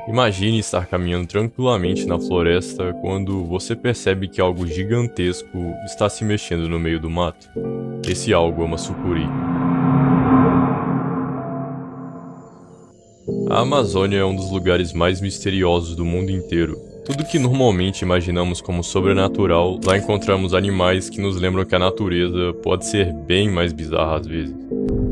Imagine estar caminhando tranquilamente na floresta quando você percebe que algo gigantesco está se mexendo no meio do mato. Esse algo é uma sucuri. A Amazônia é um dos lugares mais misteriosos do mundo inteiro. Tudo que normalmente imaginamos como sobrenatural, lá encontramos animais que nos lembram que a natureza pode ser bem mais bizarra às vezes.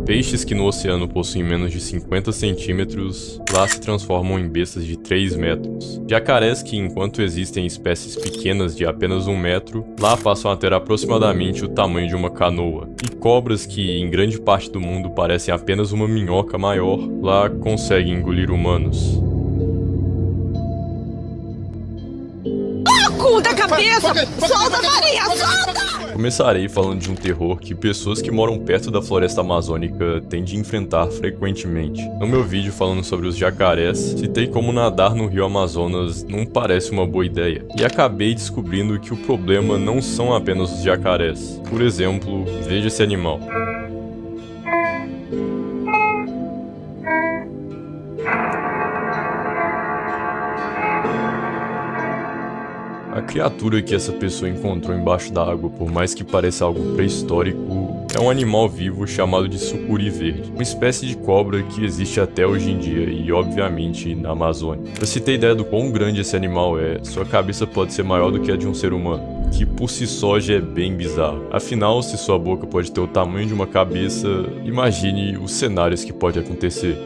Peixes que no oceano possuem menos de 50 centímetros, lá se transformam em bestas de 3 metros. Jacarés que, enquanto existem espécies pequenas de apenas 1 metro, lá passam a ter aproximadamente o tamanho de uma canoa. E cobras que, em grande parte do mundo, parecem apenas uma minhoca maior, lá conseguem engolir humanos. Cu da cabeça! Solta, Maria! Solta! Começarei falando de um terror que pessoas que moram perto da floresta amazônica têm de enfrentar frequentemente. No meu vídeo falando sobre os jacarés, citei como nadar no rio Amazonas não parece uma boa ideia. E acabei descobrindo que o problema não são apenas os jacarés. Por exemplo, veja esse animal. A criatura que essa pessoa encontrou embaixo da água, por mais que pareça algo pré-histórico, é um animal vivo chamado de sucuri verde, uma espécie de cobra que existe até hoje em dia e, obviamente, na Amazônia. Pra se ter ideia do quão grande esse animal é, sua cabeça pode ser maior do que a de um ser humano, que por si só já é bem bizarro. Afinal, se sua boca pode ter o tamanho de uma cabeça, imagine os cenários que pode acontecer.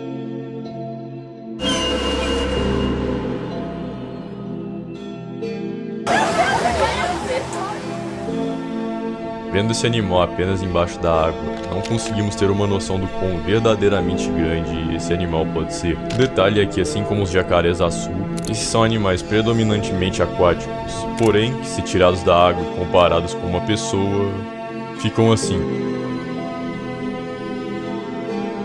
Vendo esse animal apenas embaixo da água, não conseguimos ter uma noção do quão verdadeiramente grande esse animal pode ser. O detalhe é que, assim como os jacarés açu, esses são animais predominantemente aquáticos, porém, que se tirados da água e comparados com uma pessoa, ficam assim.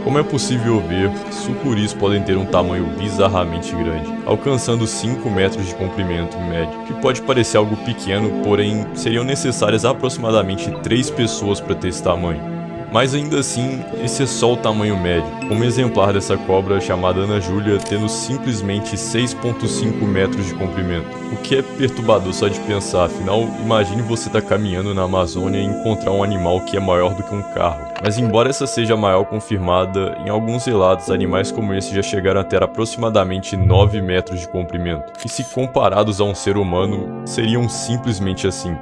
Como é possível ver, sucuris podem ter um tamanho bizarramente grande, alcançando 5 metros de comprimento em média, que pode parecer algo pequeno, porém seriam necessárias aproximadamente 3 pessoas para ter esse tamanho. Mas ainda assim, esse é só o tamanho médio, como exemplar dessa cobra chamada Ana Júlia tendo simplesmente 6,5 metros de comprimento, o que é perturbador só de pensar, afinal, imagine você estar caminhando na Amazônia e encontrar um animal que é maior do que um carro. Mas embora essa seja a maior confirmada, em alguns relatos animais como esse já chegaram a ter aproximadamente 9 metros de comprimento, e se comparados a um ser humano, seriam simplesmente assim.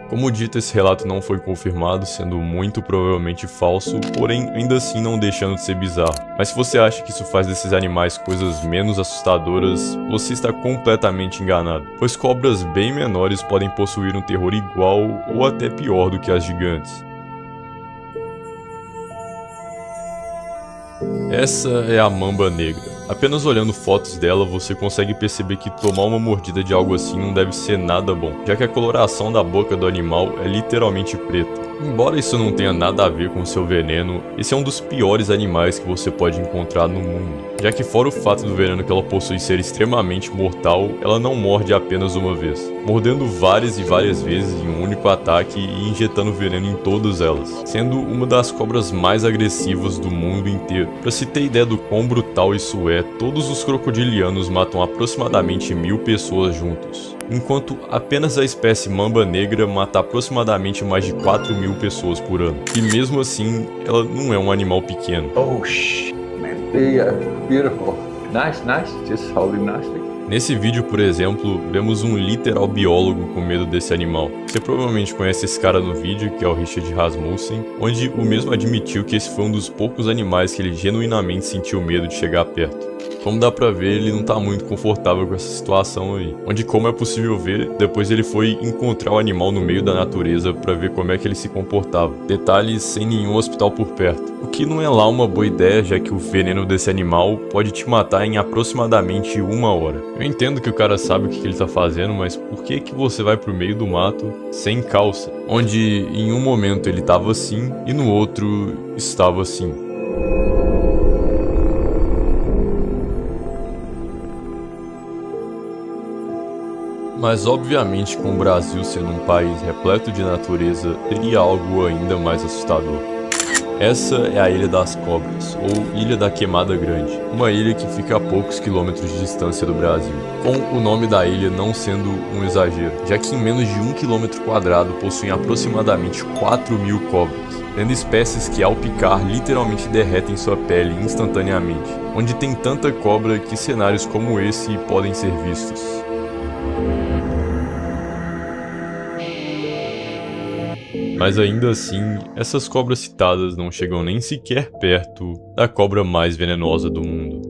Como dito, esse relato não foi confirmado, sendo muito provavelmente falso, porém ainda assim não deixando de ser bizarro. Mas se você acha que isso faz desses animais coisas menos assustadoras, você está completamente enganado, pois cobras bem menores podem possuir um terror igual ou até pior do que as gigantes. Essa é a mamba negra. Apenas olhando fotos dela, você consegue perceber que tomar uma mordida de algo assim não deve ser nada bom, já que a coloração da boca do animal é literalmente preta. Embora isso não tenha nada a ver com seu veneno, esse é um dos piores animais que você pode encontrar no mundo, já que fora o fato do veneno que ela possui ser extremamente mortal, ela não morde apenas uma vez, mordendo várias e várias vezes em um único ataque e injetando veneno em todas elas, sendo uma das cobras mais agressivas do mundo inteiro. Pra se ter ideia do quão brutal isso é, todos os crocodilianos matam aproximadamente 1000 pessoas juntos, enquanto apenas a espécie mamba negra mata aproximadamente mais de 4000 pessoas por ano. E mesmo assim, ela não é um animal pequeno. Oh, man. Yeah, beautiful. Nice, just holding nicely. Nesse vídeo, por exemplo, vemos um literal biólogo com medo desse animal. Você provavelmente conhece esse cara no vídeo, que é o Richard Rasmussen, onde o mesmo admitiu que esse foi um dos poucos animais que ele genuinamente sentiu medo de chegar perto. Como dá pra ver, ele não tá muito confortável com essa situação aí. Onde, como é possível ver, depois ele foi encontrar o animal no meio da natureza pra ver como é que ele se comportava. Detalhes, sem nenhum hospital por perto. O que não é lá uma boa ideia, já que o veneno desse animal pode te matar em aproximadamente 1 hora. Eu entendo que o cara sabe o que ele tá fazendo, mas por que você vai pro meio do mato sem calça? Onde em um momento ele tava assim e no outro estava assim. Mas obviamente, com o Brasil sendo um país repleto de natureza, teria algo ainda mais assustador. Essa é a Ilha das Cobras, ou Ilha da Queimada Grande, uma ilha que fica a poucos quilômetros de distância do Brasil, com o nome da ilha não sendo um exagero, já que em menos de 1 km² possuem aproximadamente 4.000 cobras, tendo espécies que ao picar literalmente derretem sua pele instantaneamente, onde tem tanta cobra que cenários como esse podem ser vistos. Mas ainda assim, essas cobras citadas não chegam nem sequer perto da cobra mais venenosa do mundo.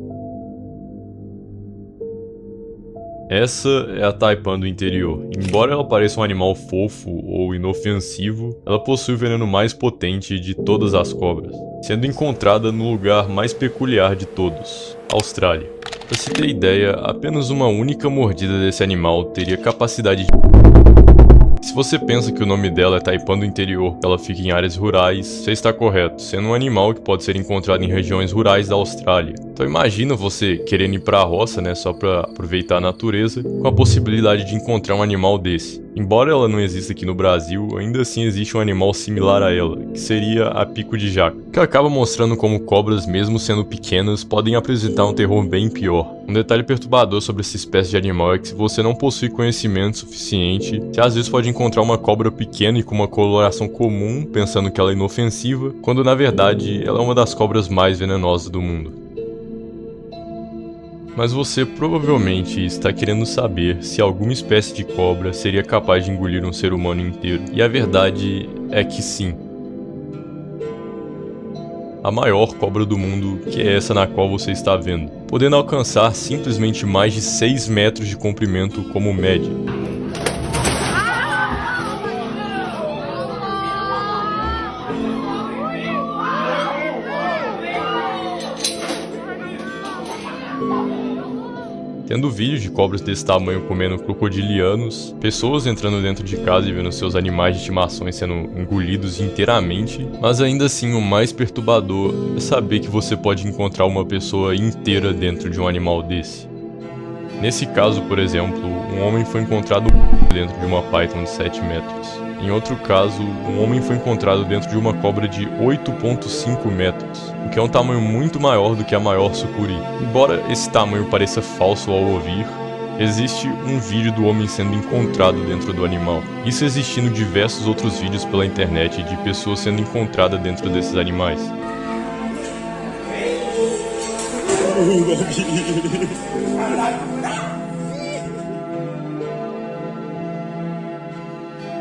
Essa é a taipan do interior. Embora ela pareça um animal fofo ou inofensivo, ela possui o veneno mais potente de todas as cobras, sendo encontrada no lugar mais peculiar de todos, Austrália. Para se ter ideia, apenas uma única mordida desse animal teria capacidade de... Se você pensa que o nome dela é taipan do interior, ela fica em áreas rurais, você está correto, sendo um animal que pode ser encontrado em regiões rurais da Austrália. Então imagina você querendo ir para a roça, né, só para aproveitar a natureza, com a possibilidade de encontrar um animal desse. Embora ela não exista aqui no Brasil, ainda assim existe um animal similar a ela, que seria a pico de jaca, que acaba mostrando como cobras, mesmo sendo pequenas, podem apresentar um terror bem pior. Um detalhe perturbador sobre essa espécie de animal é que se você não possui conhecimento suficiente, você às vezes pode encontrar uma cobra pequena e com uma coloração comum, pensando que ela é inofensiva, quando na verdade ela é uma das cobras mais venenosas do mundo. Mas você provavelmente está querendo saber se alguma espécie de cobra seria capaz de engolir um ser humano inteiro. E a verdade é que sim. A maior cobra do mundo, que é essa na qual você está vendo, podendo alcançar simplesmente mais de 6 metros de comprimento como média. Tendo vídeos de cobras desse tamanho comendo crocodilianos, pessoas entrando dentro de casa e vendo seus animais de estimação sendo engolidos inteiramente, mas ainda assim o mais perturbador é saber que você pode encontrar uma pessoa inteira dentro de um animal desse. Nesse caso, por exemplo, um homem foi encontrado dentro de uma python de 7 metros. Em outro caso, um homem foi encontrado dentro de uma cobra de 8,5 metros, o que é um tamanho muito maior do que a maior sucuri. Embora esse tamanho pareça falso ao ouvir, existe um vídeo do homem sendo encontrado dentro do animal. Isso existindo diversos outros vídeos pela internet de pessoas sendo encontradas dentro desses animais.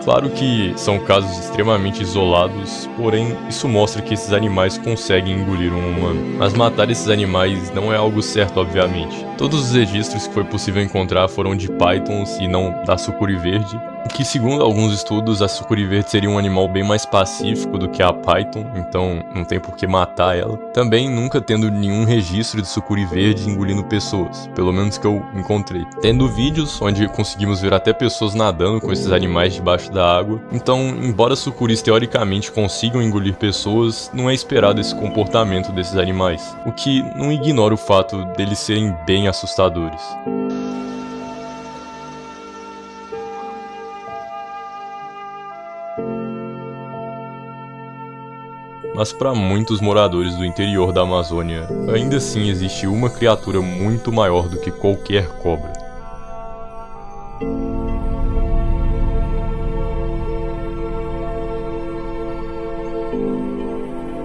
Claro que são casos extremamente isolados, porém isso mostra que esses animais conseguem engolir um humano. Mas matar esses animais não é algo certo, obviamente. Todos os registros que foi possível encontrar foram de pythons e não da sucuri verde, que segundo alguns estudos a sucuri verde seria um animal bem mais pacífico do que a python, então não tem por que matar ela. Também nunca tendo nenhum registro de sucuri verde engolindo pessoas, pelo menos que eu encontrei. Tendo vídeos onde conseguimos ver até pessoas nadando com esses animais debaixo da água. Então, embora sucuris teoricamente consigam engolir pessoas, não é esperado esse comportamento desses animais, o que não ignora o fato deles serem bem assustadores. Mas para muitos moradores do interior da Amazônia, ainda assim existe uma criatura muito maior do que qualquer cobra.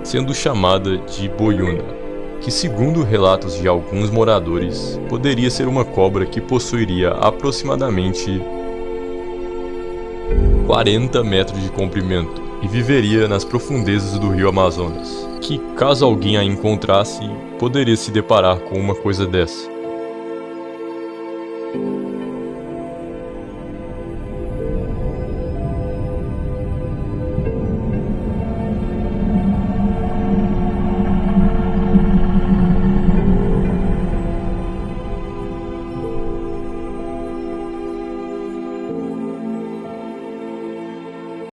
Sendo chamada de boiuna, que segundo relatos de alguns moradores, poderia ser uma cobra que possuiria aproximadamente 40 metros de comprimento e viveria nas profundezas do rio Amazonas, que caso alguém a encontrasse, poderia se deparar com uma coisa dessa.